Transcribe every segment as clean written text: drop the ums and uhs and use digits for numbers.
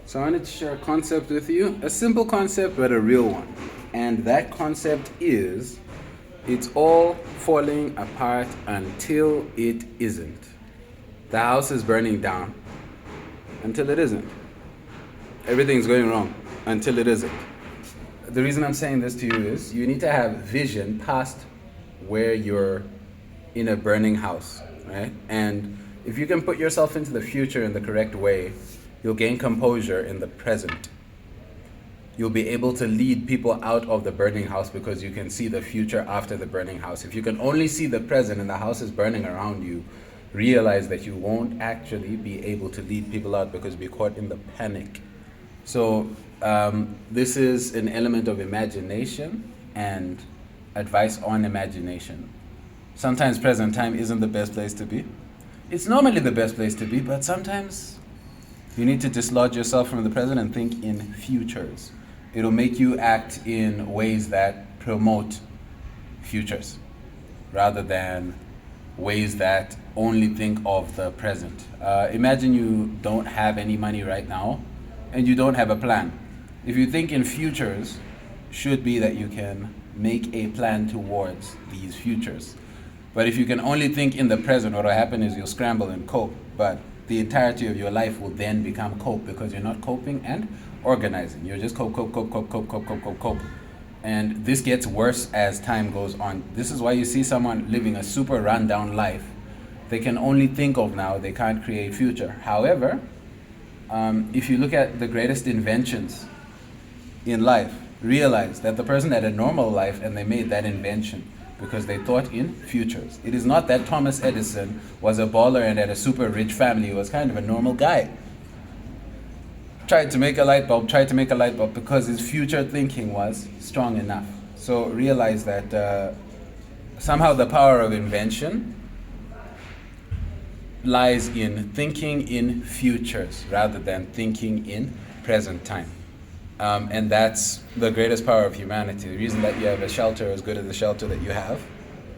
So I wanted to share a concept with you, a simple concept, but a real one. And that concept is it's all falling apart until it isn't. The house is burning down until it isn't. Everything's going wrong until it isn't. The reason I'm saying this to you is you need to have vision past where you're in a burning house, right? And if you can put yourself into the future in the correct way, you'll gain composure in the present. You'll be able to lead people out of the burning house because you can see the future after the burning house. If you can only see the present and the house is burning around you, realize that you won't actually be able to lead people out because you'll be caught in the panic. So this is an element of imagination and advice on imagination. Sometimes present time isn't the best place to be. It's normally the best place to be, but sometimes you need to dislodge yourself from the present and think in futures. It'll make you act in ways that promote futures rather than ways that only think of the present. Imagine you don't have any money right now and you don't have a plan. If you think in futures, should be that you can make a plan towards these futures. But if you can only think in the present, what will happen is you'll scramble and cope. But the entirety of your life will then become cope because you're not coping and organizing. You're just cope. And this gets worse as time goes on. This is why you see someone living a super rundown life. They can only think of now, they can't create future. However, if you look at the greatest inventions in life, realize that the person had a normal life and they made that invention because they thought in futures. It is not that Thomas Edison was a baller and had a super rich family. He was kind of a normal guy. Tried to make a light bulb because his future thinking was strong enough. So realize that somehow the power of invention lies in thinking in futures rather than thinking in present time. And that's the greatest power of humanity. The reason that you have a shelter as good as the shelter that you have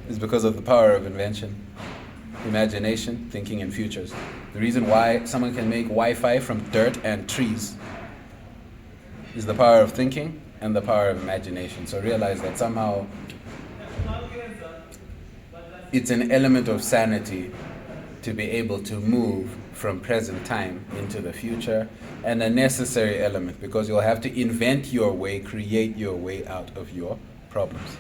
is because of the power of invention, imagination, thinking in futures. The reason why someone can make Wi-Fi from dirt and trees is the power of thinking and the power of imagination. So realize that somehow it's an element of sanity to be able to move from present time into the future, and a necessary element because you'll have to invent your way, create your way out of your problems.